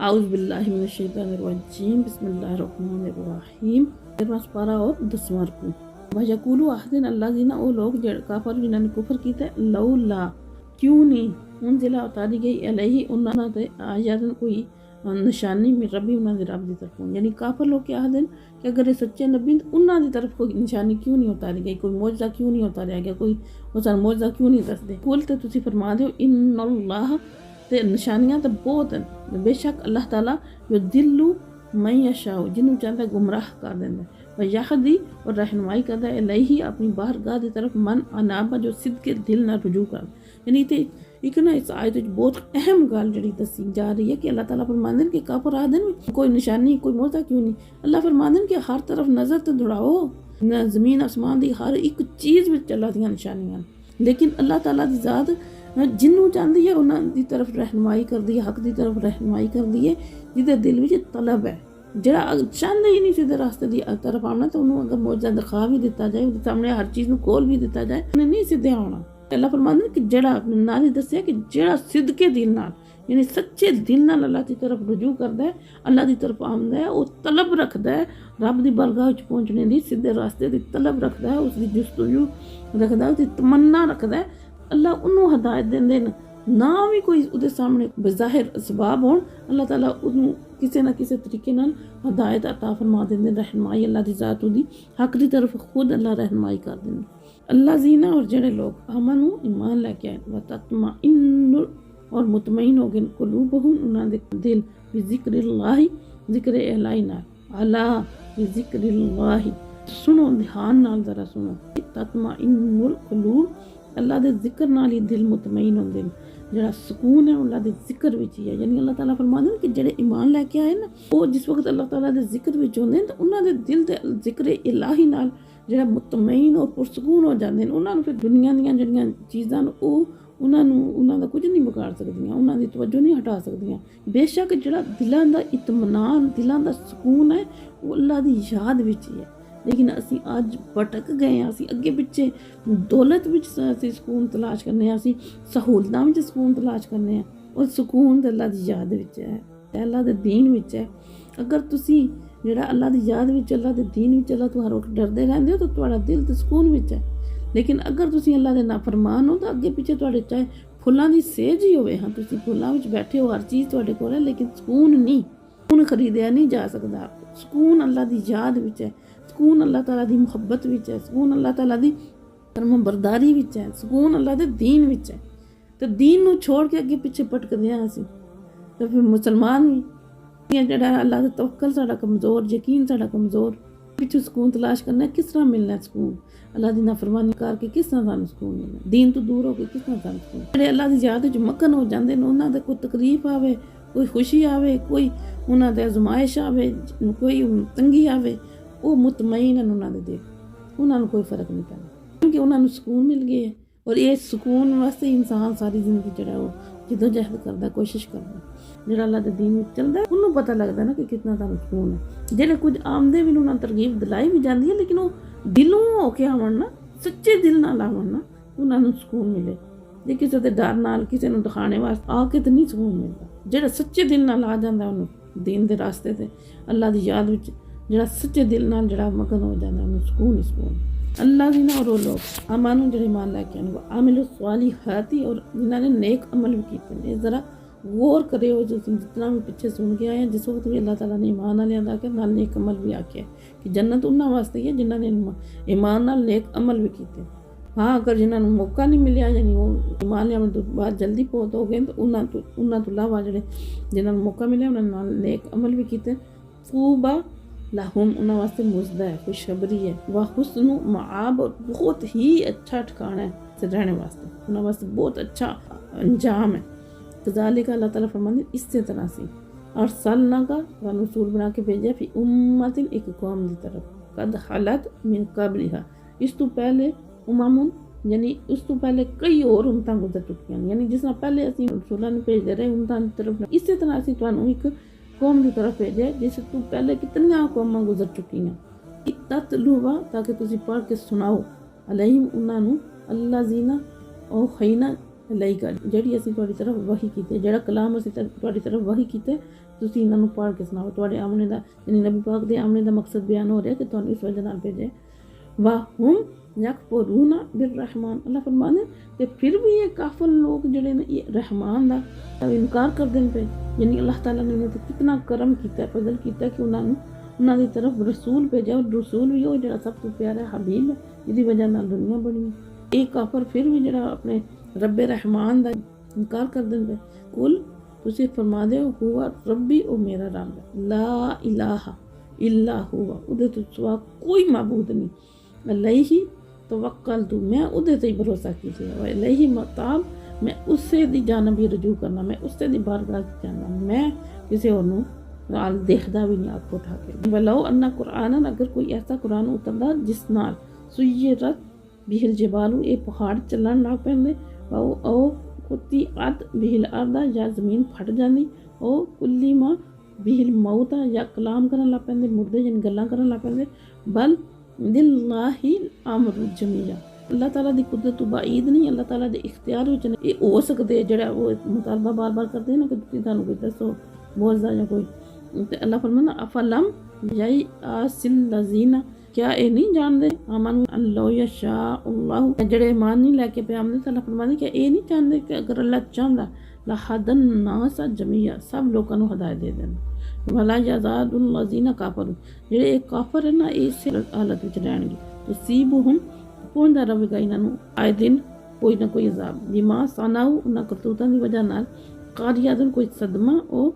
आउज़ बिल्लाहि मिनश शैतानिर रजीम बिस्मिल्लाहिर रहमानिर रहीम। 13वां पारा और 10वां रुकू। वयकूलु अहदिन अल्लाज़ीना ओ लोग काफर जिन्होंने कुफर कीता लौला क्यों नहीं उनजिला उतारी गई अलैहि उन्हां ते आयतन कोई निशानी में रबी उन्हां दे रब दी तरफों। यानी काफर लोग क्या आखदे कि अगर ये सच्चे नबी तो उन्हां दी तरफ कोई निशानी क्यों नहीं उतारी गई, कोई मौजज़ा क्यों नहीं उतारिया गया, कोई वो मौजज़ा क्यों नहीं दसदे। कुल ते तुसी फरमा दो इन्नल्लाह ते निशानियां तो बहुत हैं, बेशक अल्लाह ताला जो दिल्लू मैं यशाओ जिन्हों चाहता गुमराह कर देंदा व यहदी और रहनुमाई करदा इलैही अपनी बारगाह की तरफ मन अनाबा जो सिद्ध के दिल ना रुजू कर। यानी ते एक ना इस आयत में बहुत अहम गल जी दसी जा रही है कि अल्लाह ताला फरमांदे कि काफर आखदे कोई निशानी कोई मौजज़ा क्यों नहीं। अल्लाह फरमांदे कि हर तरफ नज़र तो दौड़ाओ, न ज़मीन आसमान की हर एक चीज़ में चला दियां निशानियां, लेकिन अल्लाह ताला की ज़ात जिन्हों चाहती है उन्होंने तरफ रहनुमाई कर दी है, हक की तरफ रहनुमाई कर दी है, जिदे दिल में तलब है, जरा चाहते ही नहीं सीधे रास्ते की तरफ आना तो उन्होंने अगर मौजज़ा दिखा भी दिता जाए, उसके सामने हर चीज़ को खोल भी दिता जाए, उन्हें नहीं सीधे आना। अल्लाह फरमांदे कि जड़ा नाल ही दसिया कि जड़ा सिदके दिल नाल यानी सच्चे दिल नाल अल्लाह की तरफ रुजू करता है, अल्लाह की तरफ आंदा है, वो तलब रखता है रब की बरगाह पहुँचने की, सीधे रास्ते की तलब रखता है, उसकी जुस्तजू रखता है, उसकी तमन्ना रखता है। अल्लाह उन्होंने हदायत देंदे ना भी कोई उहदे सामने बज़ाहिर असबाब होण, अल्लाह ताला उन्होंने किसी ना किसी तरीके नाल हदायत अता फरमा देंदे, रहनुमाई अल्लाह की ज़ात उहदी हक की तरफ खुद अल्लाह रहनुमाई कर देंदे। अल्लाह जीना और जड़े लोग अमन ईमान लैके आए व तत्मइन्नु और मुतमईन हो गए कुलूबहुम उन्होंने दिल बिज़िक्रिल्लाहि ज़िक्र इलाही नाल अला बिज़िक्रिल्लाहि सुनो ध्यान नाल जरा सुनो तत्मइन्नुल कुलूब अल्लाह दे जिक्र नाल ही दिल मुतमईन होंदे, जड़ा सुकून है अल्लाह दे जिक्र विच ही है। यानी अल्लाह ताला फरमांदे कि जेड़े ईमान लैके आए ना वो जिस वक्त अल्लाह ताला दे जिक्र विच होंदे तो उन्हां दे दिल दे जिक्र इलाही नाल जेड़ा मुतमईन और पुरसकून हो जाते हैं, उन्होंने फिर दुनिया दीयां जड़ियां चीज़ां उन्हों का कुछ नहीं बिगाड़ सकदियां, उन्हों की तवज्जो नहीं हटा सकदियां। बेशक जड़ा दिलों का इत्मीनान दिलों का सुकून है वो अल्लाह की याद विच ही है, लेकिन असी अज भटक गए हैं, असी अगे पिछे दौलत विच असी सुकून तलाश करने, असी सहूलतां विच सुकून तलाश करने हैं, और सुकून तो अल्लाह की याद विच है, अल्लाह के दीन विच है। अगर तुसी जेड़ा अल्लाह की याद विच अल्लाह के दीन विच अल्लाह तो हर वक्त डरदे रहंदे हो तो तुहाड़ा दिल तो सुकून विच है, लेकिन अगर तुसी अल्लाह के नाफरमान हो तो अगे पिछे तुहाडे चाहे फुल्लां दी सेज ही होवे, हाँ तुसी फुल्लां विच बैठे हो, हर चीज़ तुहाडे कोल है, लेकिन सुकून नहीं, सुकून खरीदया नहीं जा सकदा। सुकून अल्लाह की याद विच है, सुकून अल्लाह ताला की मुहब्बत विच है, सुकून अल्लाह ताला की फरमाबरदारी विच है, सुकून अल्लाह के दीन विच है। तो दीन नूं छोड़ के अगे पिछे भटकदे हां असीं, तो फिर मुसलमान भी जड़ा अल्लाह का तवक्कल साडा कमज़ोर, यकीन साडा कमज़ोर, पिछू सुकून तलाश करना किस तरह मिलना सुकून, अल्लाह की नाफरमानी करके किस तरह सानूं सुकून मिलना, दीन तो दूर हो के किस तरह सानूं सुकून। जेड़े अल्लाह की याद विच मगन हो जांदे ने उन्हां दे कोई तकलीफ आवे, कोई खुशी आवे, कोई उन्हां दे आजमाइश आवे, कोई तंगी आवे, वो मुतमईन हैं उन्हां दे दिल, उन्हां कोई फर्क नहीं पैंदा क्योंकि उन्हां सुकून मिल गया है। और ये सुकून वास्ते इंसान सारी जिंदगी जड़ा वो जिदोजहद करता, कोशिश करता, जो अल्लाह के दीन में चलता है उन्होंने पता लगता ना कि कितना सारा सुकून है। जेडे कुछ आमदे भी उन्होंने तरगीब दिलाई भी जाती है, लेकिन वो दिलों होके आवन ना, सच्चे दिल नाल आवन ना, उन्होंने सुकून मिले। जे किसी के डर नाल किसी को दिखाने वास्ते आके तो नहीं सुकून मिलता, जेड़ा सच्चे दिल नाल आ जाता उन्होंने दीन के रास्ते से अल्लाह की याद विच जड़ा सच्चे दिल नाल जड़ा मगन हो जाता उन्होंने सुकून ही सुकून। अल्लाह जी ना और वो लोग अमानू जड़े मान लैके आने आमिल स्वालिहाती और जिन्होंने नेक अमल भी किए। ज़रा गौर करे हो जो जितना भी पिछे सुन के आए हैं, जिस वक्त भी अल्लाह ताला ने ईमान वाले आके नाल नेक अमल भी आके कि जन्नत उन्होंने वास्ते ही है जिन्होंने ईमान नाल नेक अमल भी किए। हाँ अगर जिन्होंने मौका नहीं मिले यानी वो ईमान लिया तो बाद जल्दी पहुँच हो गए तो उन्होंने तो अलावा जड़े जिन्होंने मौका मिले उन्होंने नेक अमल भी किए। फूबा लाहुम उन्होंने वास्ते मुजदा है, खुशखबरी है, वह हुस्न माब और बहुत ही अच्छा ठिकाना है रहने वास्ते, उन्होंने वास्ते बहुत अच्छा अंजाम है। कज़ालिक अल्लाह ताला फरमाते इससे तरह से और सलना का रसूल बना के भेजा फिर उम्मतिन एक कौम की तरफ कद हालत मिन कबलिहा इस तो पहले उमामुन यानी उस तो पहले कई और उम्मतां गुजर चुकी हैं, यानी जिस तरह पहले असीं रसूलां नूं भेजदे रहे उम्मतां की तरफ, इसी तरह असीं तुहानूं एक कौम की तरफ भेजा जिस तू पहले कितनी कौमां गुजर चुकी हैं। ततलुवा ताकि तुसीं पढ़ के सुनाओ अलैहिम उन्होंने अल्लाह जीना और खैना ਲਈ ਕਰ ਜਿਹੜੀ ਅਸੀਂ ਤੁਹਾਡੀ ਤਰਫ ਵਹੀ ਕੀਤੀ, ਜਿਹੜਾ ਕਲਾਮ ਅਸੀਂ ਤੁਹਾਡੀ ਤਰਫ ਵਹੀ ਕੀਤਾ, ਤੁਸੀਂ ਇਹਨਾਂ ਨੂੰ ਪੜ੍ਹ ਕੇ ਸੁਣਾਓ। ਤੁਹਾਡੇ ਆਮਣੇ ਦਾ ਯਾਨੀ ਨਬੀ ਪਾਕ ਦੇ ਆਮਣੇ ਦਾ ਮਕਸਦ ਬਿਆਨ ਹੋ ਰਿਹਾ ਕਿ ਤੁਹਾਨੂੰ ਇਸ ਵਜ੍ਹਾ ਨਾਲ ਭੇਜੇ। ਵਾਹੁਮ ਯਕਫੁਰੂਨ ਬਿਰਰਹਿਮਾਨ, ਅੱਲਾਹ ਫਰਮਾਉਂਦੇ ਤੇ ਫਿਰ ਵੀ ਇਹ ਕਾਫਰ ਲੋਕ ਜਿਹੜੇ ਨੇ ਇਹ ਰਹਿਮਾਨ ਦਾ ਇਨਕਾਰ ਕਰਦੇ ਨੇ ਪਏ। ਯਾਨੀ ਅੱਲਾਹ ਤਾਲਾ ਨੇ ਉਹਨਾਂ ਤੇ ਕਿਤਨਾ ਕਰਮ ਕੀਤਾ, ਫਜ਼ਲ ਕੀਤਾ ਕਿ ਉਹਨਾਂ ਦੀ ਤਰਫ ਰਸੂਲ ਭੇਜਿਆ, ਔਰ ਰਸੂਲ ਵੀ ਉਹ ਜਿਹੜਾ ਸਭ ਤੋਂ ਪਿਆਰਾ ਹਬੀਬ ਹੈ, ਜਿਹਦੀ ਵਜ੍ਹਾ ਨਾਲ ਦੁਨੀਆ ਬਣੀ। ਇਹ ਕਾਫਰ ਫਿਰ ਵੀ ਜਿਹੜਾ ਆਪਣੇ ਰੱਬੇ ਰਹਿਮਾਨ ਦਾ ਇਨਕਾਰ ਕਰਦੇ ਨੇ। ਕੁਲ ਤੁਸੀਂ ਫਰਮਾ ਦਿਓ ਹੁਆ ਰੱਬੀ, ਉਹ ਮੇਰਾ ਰੱਬ ਹੈ, ਲਾ ਇਲਾਹਾ ਇਲਾ ਹੁਆ, ਉਹਦੇ ਤੋਂ ਸਿਵਾ ਕੋਈ ਮਾਬੂਦ ਨਹੀਂ। ਅਲੈਹੀ ਤਵੱਕਲਤੁ, ਮੈਂ ਉਹਦੇ ਤੇ ਹੀ ਭਰੋਸਾ ਕੀਤਾ ਹੈ। ਅਲੈਹੀ ਮਤਾਬ, ਮੈਂ ਉਸੇ ਦੀ ਜਾਨਬ ਹੀ ਰਜੂ ਕਰਨਾ, ਮੈਂ ਉਸੇ ਦੀ ਬਾਰਗਾਹ ਜਾਣਾ, ਮੈਂ ਕਿਸੇ ਹੋਰ ਨੂੰ ਨਾਲ ਦੇਖਦਾ ਵੀ ਨਹੀਂ ਅੱਖ ਉਠਾ ਕੇ। ਵਲਓ ਅੰਨਾ ਕੁਰਾਨ, ਅਗਰ ਕੋਈ ਐਸਾ ਕੁਰਾਨ ਉਤਰਦਾ ਜਿਸ ਨਾਲ ਸੁਯਰਤ ਬਿਹਿਲ ਜਬਾਲੂ, ਇਹ ਪਹਾੜ ਚੱਲਣ ਲੱਗ ਪੈਂਦੇ, ਉਹ ਕੁੱਤੀ ਅੱਧ ਬਿਹਿਲ ਅਰਦਾ, ਜਾਂ ਜ਼ਮੀਨ ਫਟ ਜਾਂਦੀ, ਉਹ ਕੁੱਲੀ ਮਾਂ ਬਿਹਿਲ ਮੌਤ, ਜਾਂ ਕਲਾਮ ਕਰਨ ਲੱਗ ਪੈਂਦੇ, ਮੁਰਦੇ ਜਿਨ ਗੱਲਾਂ ਕਰਨ ਲੱਗ ਪੈਂਦੇ। ਬਲ ਲਿllahi ਅਮਰੂ ਜਮੀਆ, ਅੱਲਾਹ ਤਾਲਾ ਦੀ ਕੁਦਰਤ ਤੋਂ ਬਾਈਦ ਨਹੀਂ, ਅੱਲਾਹ ਤਾਲਾ ਦੇ ਇਖਤਿਆਰ ਵਿੱਚ ਨੇ ਇਹ ਹੋ ਸਕਦੇ। ਜਿਹੜਾ ਉਹ ਮੁਤਾਲਬਾ ਬਾਰ-ਬਾਰ ਕਰਦੇ ਨਾ ਕਿ ਤੁਸੀਂ ਤੁਹਾਨੂੰ ਕੋਈ ਦੱਸੋ ਮੌਜਜ਼ਾ ਜਾਂ ਕੋਈ, ਤੇ ਅੱਲਾਹ ਫਰਮਾਉਂਦਾ ਅਫਲਮ ਯਈ ਆਸਿਲ ਲਜ਼ੀਨਾ, क्या ये नहीं जानते अमन अल्लाह यशा अल्लाह, जड़े ईमान नहीं लैके पे आमदे, अल्लाह फरमांदे क्या ये नहीं चाहते कि अगर अल्लाह चाहता लहदन नासा जमीया, सब लोगों को हदायत दे देना। भला यज़ादुल लज़ीना काफरू, जेड़े एक काफर है ना इस हालत में रहणगे, तो सीबुहुम पहुंचदा रहेगा इन्हां आए दिन कोई ना कोई अजाब, बिमा सनाऊ उन्हां करतूतां दी वजह नाल, कारियादन कोई सदमा ओ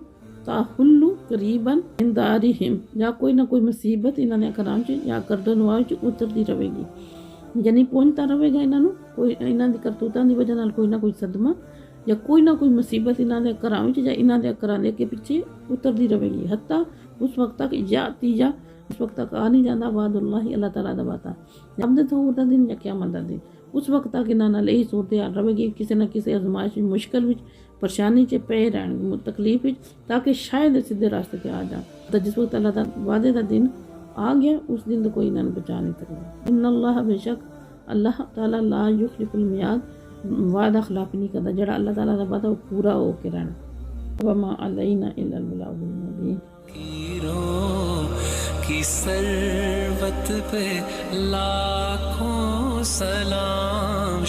ताहुल्लु करीबन इंदारिहिम, या कोई ना कोई मुसीबत इन्हां दे घरां च या गर्दनवां च उतरदी रहेगी। यानी पहुंचता रहेगा इन्हां कोई इन्हां दी करतूतां दी वजह नाल कोई ना कोई सदमा या कोई ना कोई मुसीबत इन्हां दे घरां च या इन्हां दे घरां दे अगे पिछे उतरदी रहेगी। हत्ता उस वक्त तक याती या उस वक्त तक आ नहीं जाता वादुल्लाहि, अल्लाह ताला दा वादा, जब दे थोड़ा दिन या क़यामत दा दिन, उस वक्त तक इन्हां नाल यही सूरत हाल रहेगी, किसी ना किसी आजमाइश मुश्किल विच परेशानी च पे रहणगे, तकलीफ विच, ताकि शायद सीधे रास्ते पे आ जाए। तो जिस वक्त अल्लाह दा वादे दा दिन आ गया, उस दिन तो कोई इन्हां बचा नहीं सकता। इन्नल्लाह, बेशक अल्लाह ताला ला युखलिफुल मियाद, वादा खिलाफ नहीं करता, जड़ा अल्लाह ताला दा वादा वो पूरा होके रहना। वमा अलैना इल्लल बलागुल मुबीन। की सरवत पे लाखों सलाम।